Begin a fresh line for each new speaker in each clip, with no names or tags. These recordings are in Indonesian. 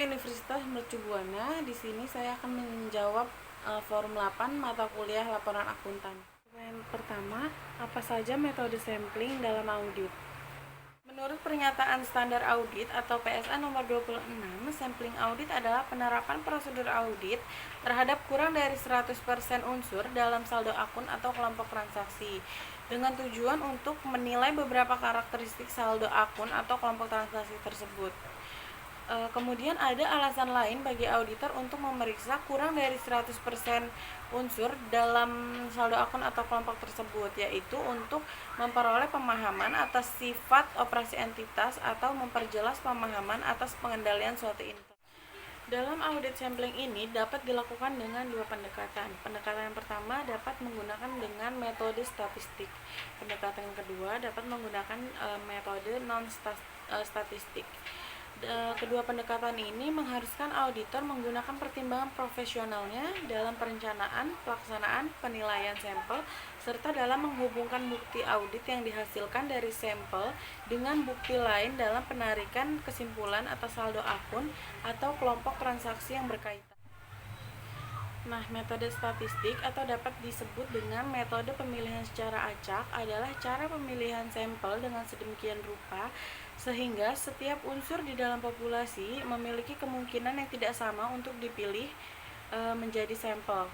Universitas Mercu Buana. Di sini saya akan menjawab forum 8 mata kuliah laporan akuntan. Yang pertama, apa saja metode sampling dalam audit? Menurut pernyataan standar audit atau PSA nomor 26, sampling audit adalah penerapan prosedur audit terhadap kurang dari 100% unsur dalam saldo akun atau kelompok transaksi dengan tujuan untuk menilai beberapa karakteristik saldo akun atau kelompok transaksi tersebut. Kemudian ada alasan lain bagi auditor untuk memeriksa kurang dari 100% unsur dalam saldo akun atau kelompok tersebut, yaitu untuk memperoleh pemahaman atas sifat operasi entitas atau memperjelas pemahaman atas pengendalian suatu entitas. Dalam audit sampling ini dapat dilakukan dengan dua pendekatan. Pendekatan yang pertama dapat menggunakan dengan metode statistik. Pendekatan yang kedua dapat menggunakan metode non-statistik. Kedua pendekatan ini mengharuskan auditor menggunakan pertimbangan profesionalnya dalam perencanaan, pelaksanaan, penilaian sampel, serta dalam menghubungkan bukti audit yang dihasilkan dari sampel dengan bukti lain dalam penarikan kesimpulan atas saldo akun atau kelompok transaksi yang berkaitan. Nah, metode statistik atau dapat disebut dengan metode pemilihan secara acak adalah cara pemilihan sampel dengan sedemikian rupa sehingga setiap unsur di dalam populasi memiliki kemungkinan yang tidak sama untuk dipilih menjadi sampel.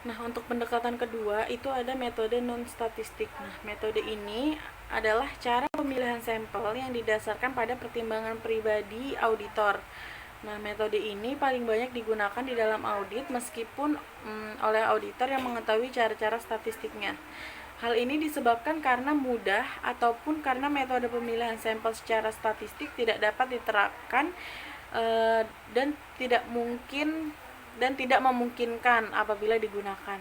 Nah, untuk pendekatan kedua itu ada metode non-statistik. Nah, metode ini adalah cara pemilihan sampel yang didasarkan pada pertimbangan pribadi auditor. Nah, metode ini paling banyak digunakan di dalam audit meskipun oleh auditor yang mengetahui cara-cara statistiknya. Hal ini disebabkan karena mudah ataupun karena metode pemilihan sampel secara statistik tidak dapat diterapkan dan tidak memungkinkan apabila digunakan.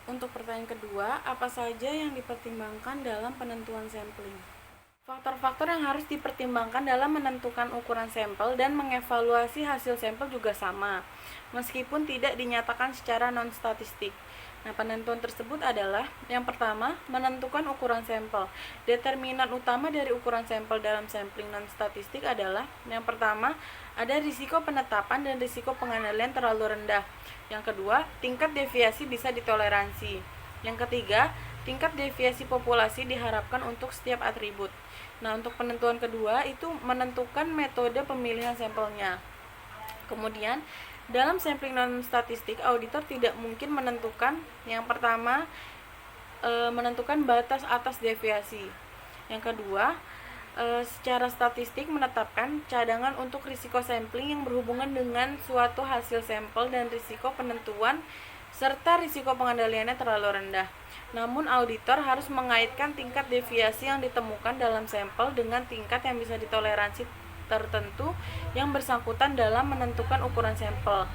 Untuk pertanyaan kedua, apa saja yang dipertimbangkan dalam penentuan sampling? Faktor-faktor yang harus dipertimbangkan dalam menentukan ukuran sampel dan mengevaluasi hasil sampel juga sama, meskipun tidak dinyatakan secara non-statistik. Nah, penentuan tersebut adalah yang pertama, menentukan ukuran sampel. Determinan utama dari ukuran sampel dalam sampling non-statistik adalah yang pertama, ada risiko penetapan dan risiko pengendalian terlalu rendah. Yang kedua, tingkat deviasi bisa ditoleransi. Yang ketiga, tingkat deviasi populasi diharapkan untuk setiap atribut. Nah, untuk penentuan kedua itu menentukan metode pemilihan sampelnya. Kemudian, dalam sampling non-statistik, auditor tidak mungkin menentukan yang pertama, menentukan batas atas deviasi. Yang kedua, secara statistik menetapkan cadangan untuk risiko sampling yang berhubungan dengan suatu hasil sampel dan risiko penentuan serta risiko pengendaliannya terlalu rendah. Namun auditor harus mengaitkan tingkat deviasi yang ditemukan dalam sampel dengan tingkat yang bisa ditoleransi tertentu yang bersangkutan dalam menentukan ukuran sampel.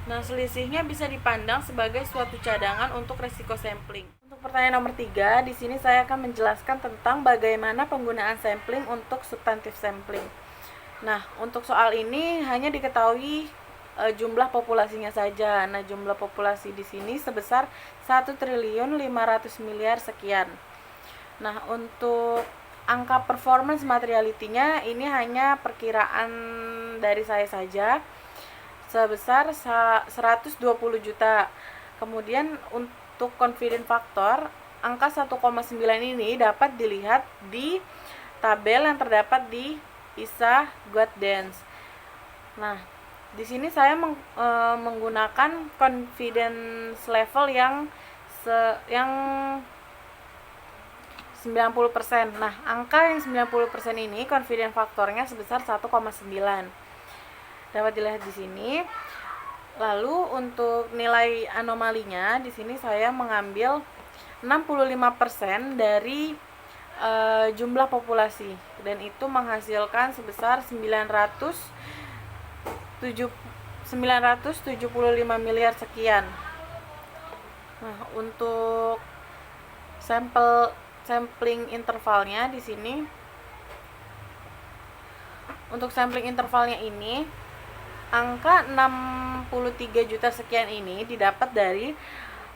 Nah, selisihnya bisa dipandang sebagai suatu cadangan untuk risiko sampling. Untuk pertanyaan nomor 3, di sini saya akan menjelaskan tentang bagaimana penggunaan sampling untuk substantif sampling. Nah, untuk soal ini hanya diketahui jumlah populasinya saja. Nah, jumlah populasi di sini sebesar 1.500.000.000.000 sekian. Nah, untuk angka performance materiality-nya ini hanya perkiraan dari saya saja sebesar 120 juta. Kemudian untuk confidence factor angka 1,9 ini dapat dilihat di tabel yang terdapat di ISA Guidance. Nah, di sini saya menggunakan confidence level yang 90%. Nah, angka yang 90% ini confidence faktornya sebesar 1,9. Dapat dilihat di sini. Lalu untuk nilai anomalinya di sini saya mengambil 65% dari jumlah populasi dan itu menghasilkan sebesar 975 miliar sekian. Nah, untuk sampling intervalnya di sini. Untuk sampling intervalnya ini angka 63 juta sekian ini didapat dari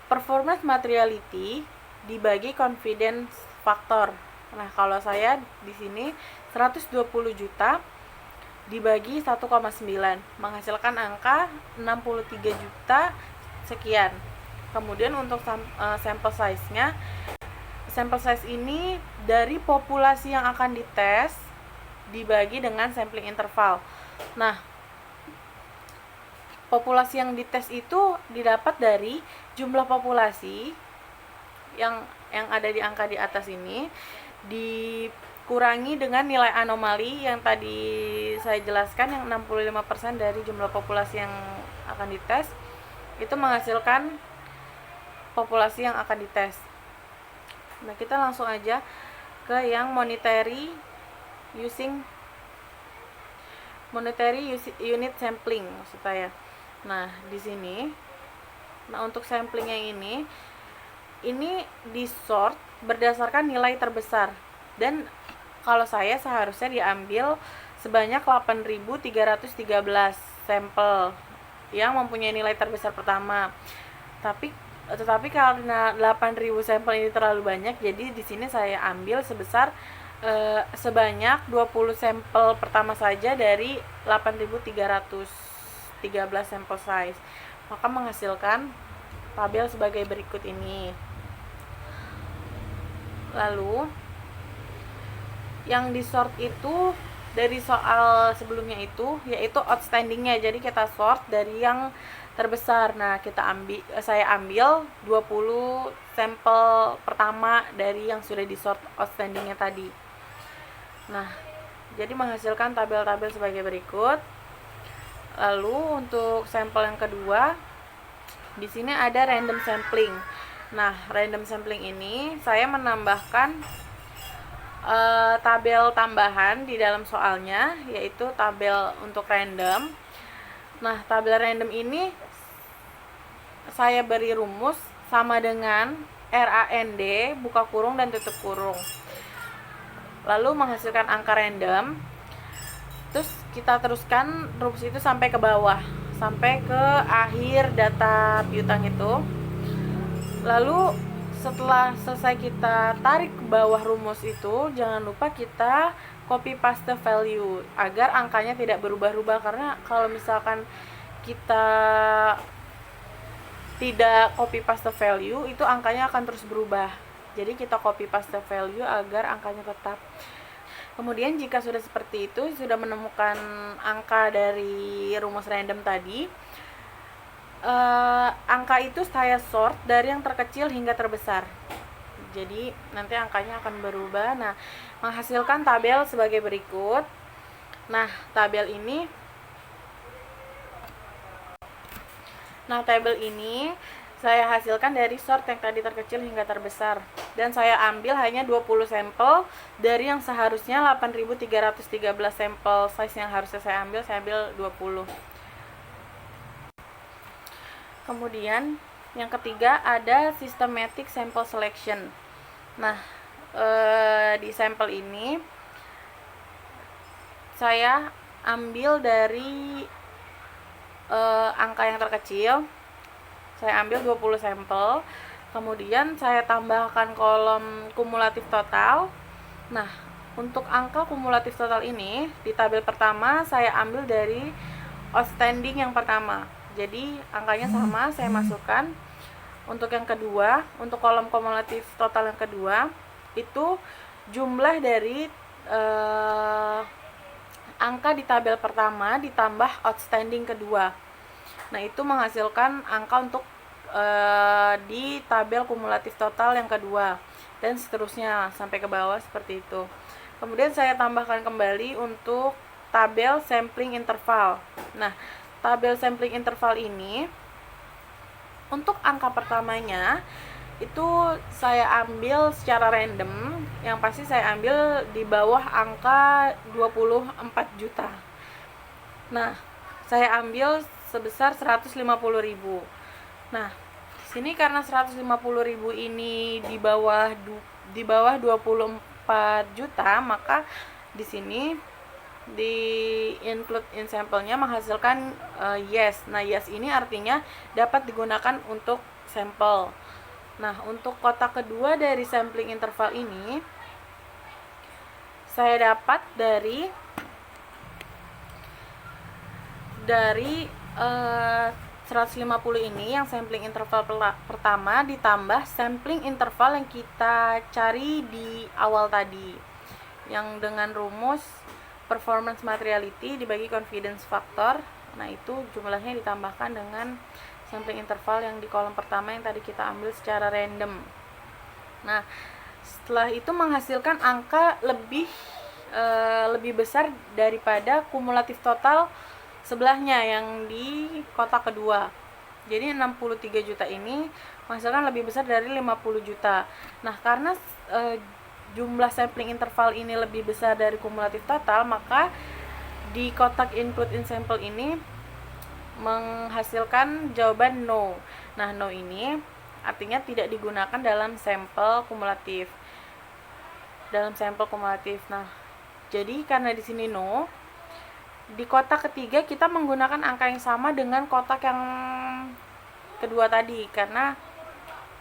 performance materiality dibagi confidence factor. Nah, kalau saya di sini 120 juta dibagi 1,9 menghasilkan angka 63 juta sekian. Kemudian untuk sampel size-nya, sampel size ini dari populasi yang akan dites dibagi dengan sampling interval. Nah, populasi yang dites itu didapat dari jumlah populasi yang ada di angka di atas ini dikurangi dengan nilai anomali yang tadi saya jelaskan, yang 65% dari jumlah populasi yang akan dites itu menghasilkan populasi yang akan dites. Nah, kita langsung aja ke yang monetary unit sampling maksud saya. Nah, di sini, untuk sampling yang ini di-sort berdasarkan nilai terbesar. Dan kalau saya seharusnya diambil sebanyak 8.313 sampel yang mempunyai nilai terbesar pertama. Tetapi karena 8.000 sampel ini terlalu banyak, jadi di sini saya ambil sebanyak 20 sampel pertama saja dari 8.313 sampel size. Maka menghasilkan tabel sebagai berikut ini. Lalu yang di sort itu dari soal sebelumnya itu yaitu outstandingnya. Jadi kita sort dari yang terbesar. Nah, saya ambil 20 sampel pertama dari yang sudah di sort outstandingnya tadi. Nah, jadi menghasilkan tabel-tabel sebagai berikut. Lalu untuk sampel yang kedua, di sini ada random sampling. Nah, random sampling ini saya menambahkan tabel tambahan di dalam soalnya, yaitu tabel untuk random. Nah, tabel random ini saya beri rumus sama dengan RAND buka kurung dan tutup kurung, lalu menghasilkan angka random. Terus kita teruskan rumus itu sampai ke bawah, sampai ke akhir data piutang itu. Lalu setelah selesai kita tarik ke bawah rumus itu, jangan lupa kita copy paste value agar angkanya tidak berubah-ubah, karena kalau misalkan kita tidak copy paste value itu angkanya akan terus berubah. Jadi kita copy paste value agar angkanya tetap. Kemudian jika sudah seperti itu, sudah menemukan angka dari rumus random tadi, angka itu saya sort dari yang terkecil hingga terbesar. Jadi nanti angkanya akan berubah. Nah, menghasilkan tabel sebagai berikut. Nah, tabel ini saya hasilkan dari sort yang tadi terkecil hingga terbesar. Dan saya ambil hanya 20 sampel dari yang seharusnya 8.313 sampel size yang harusnya saya ambil 20. Kemudian yang ketiga ada systematic sample selection. Nah, di sampel ini saya ambil dari angka yang terkecil, saya ambil 20 sampel, kemudian saya tambahkan kolom kumulatif total. Nah, untuk angka kumulatif total ini di tabel pertama saya ambil dari outstanding yang pertama, jadi angkanya sama saya masukkan. Untuk yang kedua, untuk kolom kumulatif total yang kedua itu jumlah dari angka di tabel pertama ditambah outstanding kedua. Nah, itu menghasilkan angka untuk di tabel kumulatif total yang kedua, dan seterusnya sampai ke bawah seperti itu. Kemudian saya tambahkan kembali untuk tabel sampling interval. Nah, tabel sampling interval ini untuk angka pertamanya itu saya ambil secara random, yang pasti saya ambil di bawah angka 24 juta. Nah, saya ambil sebesar 150.000. Nah, di sini karena 150.000 ini di bawah 24 juta, maka di sini di include in sampelnya menghasilkan yes. Nah, yes ini artinya dapat digunakan untuk sampel. Nah, untuk kotak kedua dari sampling interval ini saya dapat dari dari 150 ini yang sampling interval pertama ditambah sampling interval yang kita cari di awal tadi, yang dengan rumus performance materiality dibagi confidence factor. Nah, itu jumlahnya ditambahkan dengan sampling interval yang di kolom pertama yang tadi kita ambil secara random. Nah, setelah itu menghasilkan angka lebih besar daripada kumulatif total sebelahnya yang di kotak kedua. Jadi 63 juta ini menghasilkan lebih besar dari 50 juta. Nah, karena jumlah sampling interval ini lebih besar dari kumulatif total, maka di kotak input in sample ini menghasilkan jawaban no. Nah, no ini artinya tidak digunakan dalam sampel kumulatif. Nah, jadi karena di sini no, di kotak ketiga kita menggunakan angka yang sama dengan kotak yang kedua tadi, karena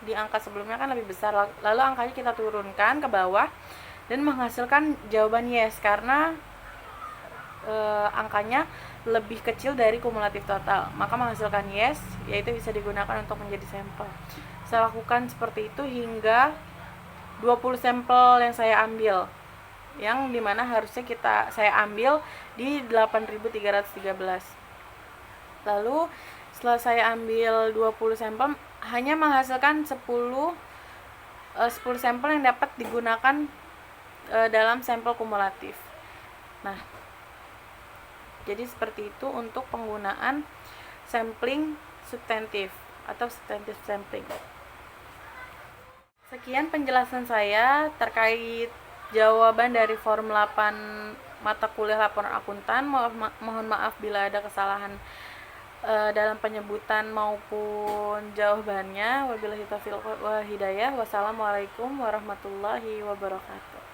di angka sebelumnya kan lebih besar. Lalu angkanya kita turunkan ke bawah dan menghasilkan jawaban yes, karena angkanya lebih kecil dari kumulatif total, maka menghasilkan yes, yaitu bisa digunakan untuk menjadi sampel. Saya lakukan seperti itu hingga 20 sampel yang saya ambil, yang dimana harusnya saya ambil di 8.313. Lalu setelah saya ambil 20 sampel, hanya menghasilkan 10 sampel yang dapat digunakan dalam sampel kumulatif. Nah, jadi seperti itu untuk penggunaan sampling substantif atau substantive sampling. Sekian penjelasan saya terkait jawaban dari form 8 mata kuliah laporan akuntan. Mohon maaf bila ada kesalahan dalam penyebutan maupun jawabannya. Wabillahi taufiq wal hidayah. Wassalamualaikum warahmatullahi wabarakatuh.